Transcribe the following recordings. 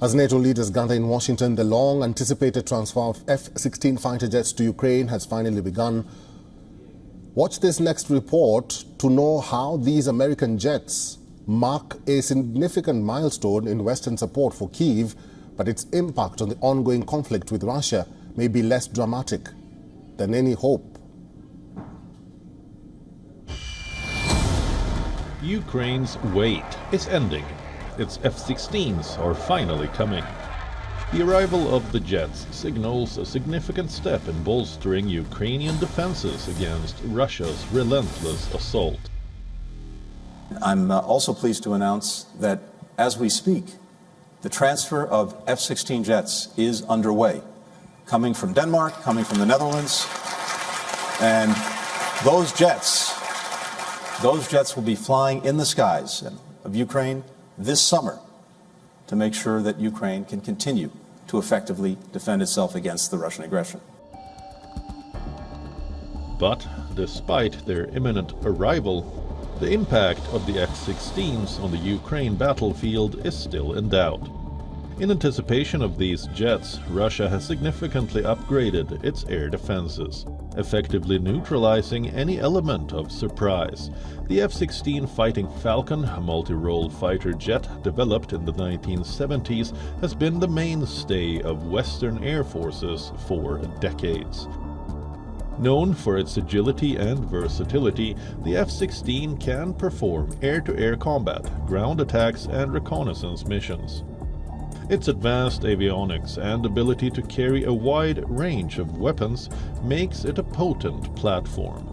As NATO leaders gather in Washington, the long-anticipated transfer of F-16 fighter jets to Ukraine has finally begun. Watch this next report to know how these American jets mark a significant milestone in Western support for Kyiv, but its impact on the ongoing conflict with Russia may be less dramatic than any hope. Ukraine's wait is ending. Its F-16s are finally coming. The arrival of the jets signals a significant step in bolstering Ukrainian defenses against Russia's relentless assault. I'm also pleased to announce that as we speak, the transfer of F-16 jets is underway, coming from Denmark, coming from the Netherlands, and those jets will be flying in the skies of Ukraine this summer to make sure that Ukraine can continue to effectively defend itself against the Russian aggression. But despite their imminent arrival, the impact of the F-16s on the Ukraine battlefield is still in doubt. In anticipation of these jets, Russia has significantly upgraded its air defenses, effectively neutralizing any element of surprise. The F-16 Fighting Falcon, a multi-role fighter jet developed in the 1970s, has been the mainstay of Western air forces for decades. Known for its agility and versatility, the F-16 can perform air-to-air combat, ground attacks and reconnaissance missions. Its advanced avionics and ability to carry a wide range of weapons makes it a potent platform.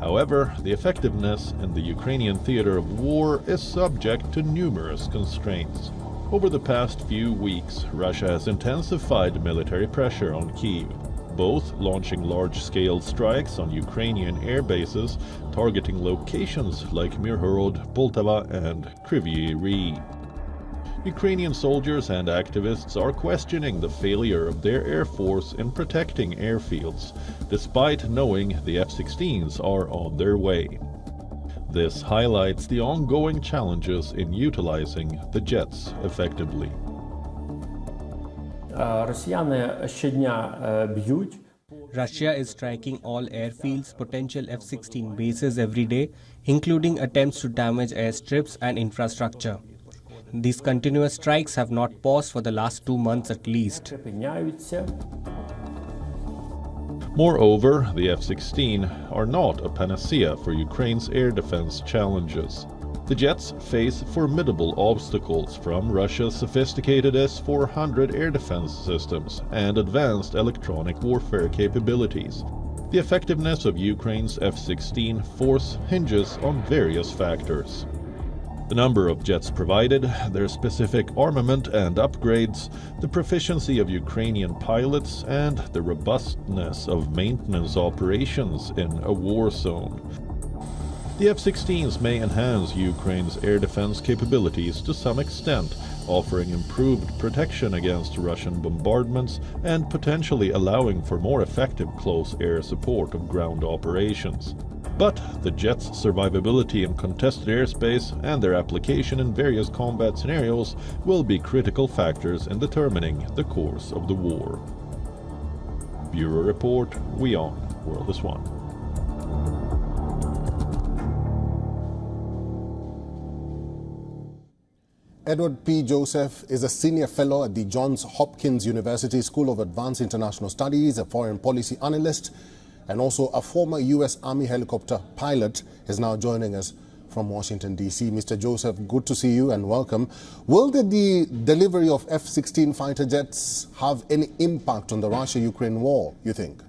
However, the effectiveness in the Ukrainian theater of war is subject to numerous constraints. Over the past few weeks, Russia has intensified military pressure on Kyiv, both launching large-scale strikes on Ukrainian air bases, targeting locations like Mirhorod, Poltava and Kryvyi Rih. Ukrainian soldiers and activists are questioning the failure of their air force in protecting airfields, despite knowing the F-16s are on their way. This highlights the ongoing challenges in utilizing the jets effectively. Russia is striking all airfields, potential F-16 bases every day, including attempts to damage airstrips and infrastructure. These continuous strikes have not paused for the last 2 months at least. Moreover, the F-16 are not a panacea for Ukraine's air defense challenges. The jets face formidable obstacles from Russia's sophisticated S-400 air defense systems and advanced electronic warfare capabilities. The effectiveness of Ukraine's F-16 force hinges on various factors: the number of jets provided, their specific armament and upgrades, the proficiency of Ukrainian pilots, and the robustness of maintenance operations in a war zone. The F-16s may enhance Ukraine's air defense capabilities to some extent, offering improved protection against Russian bombardments and potentially allowing for more effective close air support of ground operations. But the jets' survivability in contested airspace and their application in various combat scenarios will be critical factors in determining the course of the war. Bureau Report, WION, World is One. Edward P. Joseph is a senior fellow at the Johns Hopkins University School of Advanced International Studies, a foreign policy analyst, and also a former U.S. Army helicopter pilot, is now joining us from Washington, D.C. Mr. Joseph, good to see you and welcome. Will the delivery of F-16 fighter jets have any impact on the Russia-Ukraine war, you think?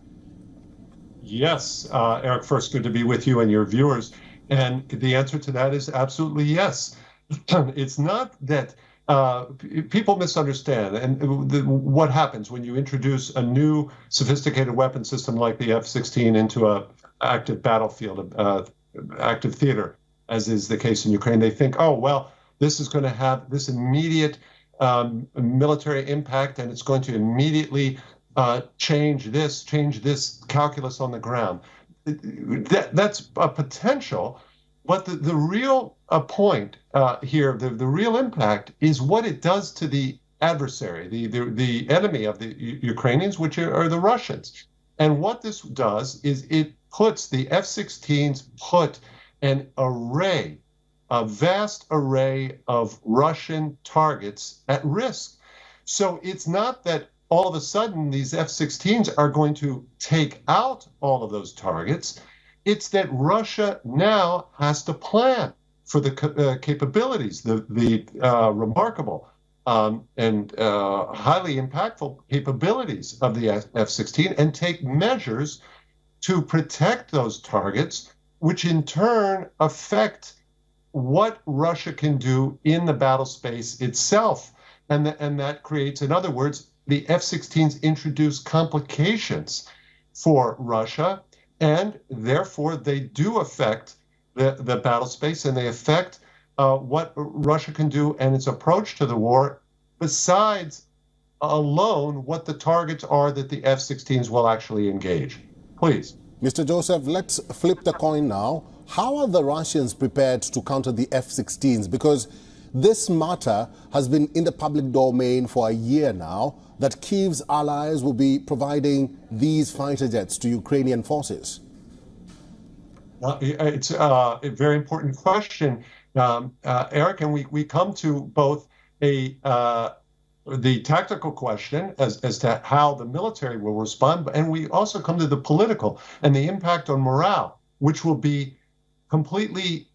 Yes, Eric, first, good to be with you and your viewers. And the answer to that is absolutely yes. It's not that people misunderstand what happens when you introduce a new sophisticated weapon system like the F-16 into an active battlefield, active theater, as is the case in Ukraine. They think, oh, well, this is going to have this immediate military impact, and it's going to immediately change this calculus on the ground. That's a potential, but the real point here, the real impact is what it does to the adversary, the enemy of the Ukrainians, which are the Russians. And what this does is it puts the F-16s put an array, a vast array of Russian targets at risk. So it's not that all of a sudden these F-16s are going to take out all of those targets. It's that Russia now has to plan for the capabilities, the remarkable and highly impactful capabilities of the F-16 and take measures to protect those targets, which in turn affect what Russia can do in the battle space itself. And that creates, in other words, the F-16s introduce complications for Russia, and therefore they do affect the battle space, and they affect what Russia can do and its approach to the war, besides alone what the targets are that the F-16s will actually engage. Please. Mr. Joseph, let's flip the coin now. How are the Russians prepared to counter the F-16s? Because this matter has been in the public domain for a year now, that Kyiv's allies will be providing these fighter jets to Ukrainian forces. It's a very important question, Eric, and we come to both the tactical question as to how the military will respond, and we also come to the political and the impact on morale, which will be completely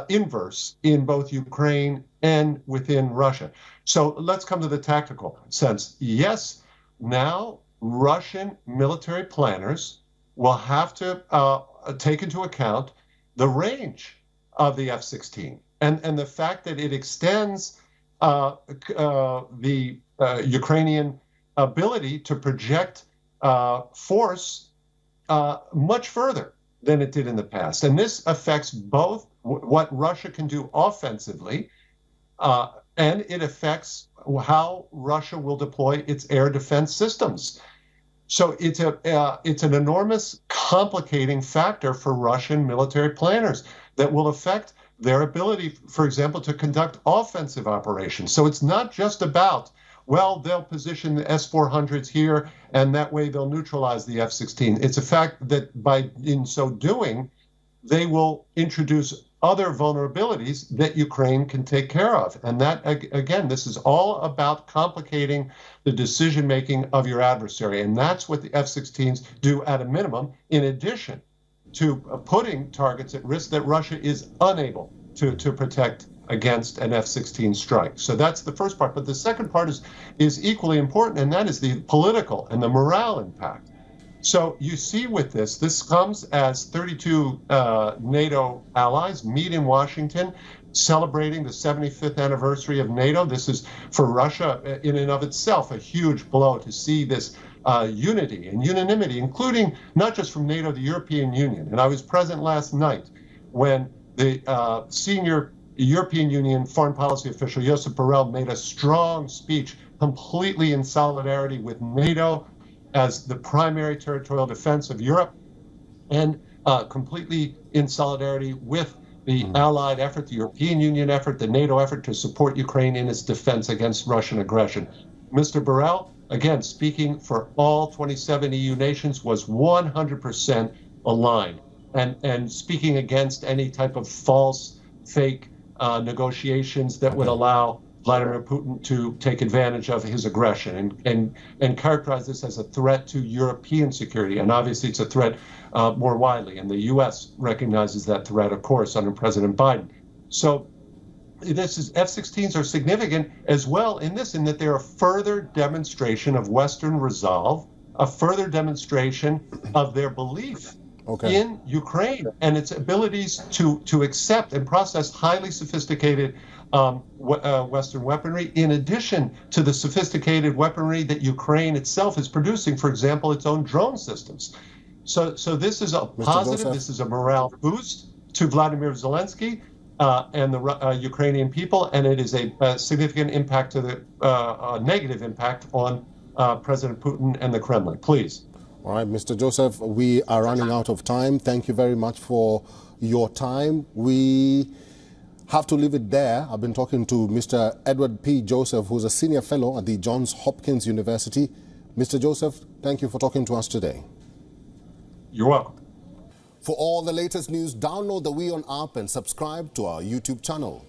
inverse in both Ukraine and within Russia. So let's come to the tactical sense. Yes, now Russian military planners will have to take into account the range of the F-16 and the fact that it extends the Ukrainian ability to project force much further than it did in the past. And this affects both what Russia can do offensively, and it affects how Russia will deploy its air defense systems. So it's an enormous complicating factor for Russian military planners that will affect their ability, for example, to conduct offensive operations. So it's not just about, well, they'll position the S-400s here, and that way they'll neutralize the F-16. It's a fact that in so doing, they will introduce other vulnerabilities that Ukraine can take care of. And that, again, this is all about complicating the decision-making of your adversary. And that's what the F-16s do at a minimum, in addition to putting targets at risk that Russia is unable to protect against an F-16 strike. So that's the first part. But the second part is equally important, and that is the political and the morale impact. So you see with this comes as 32 NATO allies meet in Washington, celebrating the 75th anniversary of NATO. This is, for Russia in and of itself, a huge blow to see this unity and unanimity, including not just from NATO, the European Union. And I was present last night when the senior European Union foreign policy official, Josep Borrell, made a strong speech completely in solidarity with NATO as the primary territorial defense of Europe, and completely in solidarity with the Allied effort, the European Union effort, the NATO effort to support Ukraine in its defense against Russian aggression. Mr. Borrell, again, speaking for all 27 EU nations, was 100% aligned and speaking against any type of false, fake negotiations that would allow Vladimir Putin to take advantage of his aggression and characterize this as a threat to European security. And obviously it's a threat more widely. And the U.S. recognizes that threat, of course, under President Biden. So F-16s are significant as well in that they're a further demonstration of Western resolve, a further demonstration of their belief in Ukraine and its abilities to accept and process highly sophisticated Western weaponry, in addition to the sophisticated weaponry that Ukraine itself is producing, for example, its own drone systems. So this is a positive, this is a morale boost to Vladimir Zelensky and the Ukrainian people, and it is a significant impact to the negative impact on President Putin and the Kremlin. Please. All right, Mr. Joseph, we are running out of time. Thank you very much for your time. We have to leave it there. I've been talking to Mr. Edward P. Joseph, who's a senior fellow at the Johns Hopkins University. Mr. Joseph, thank you for talking to us today. You're welcome. For all the latest news, download the WION app and subscribe to our YouTube channel.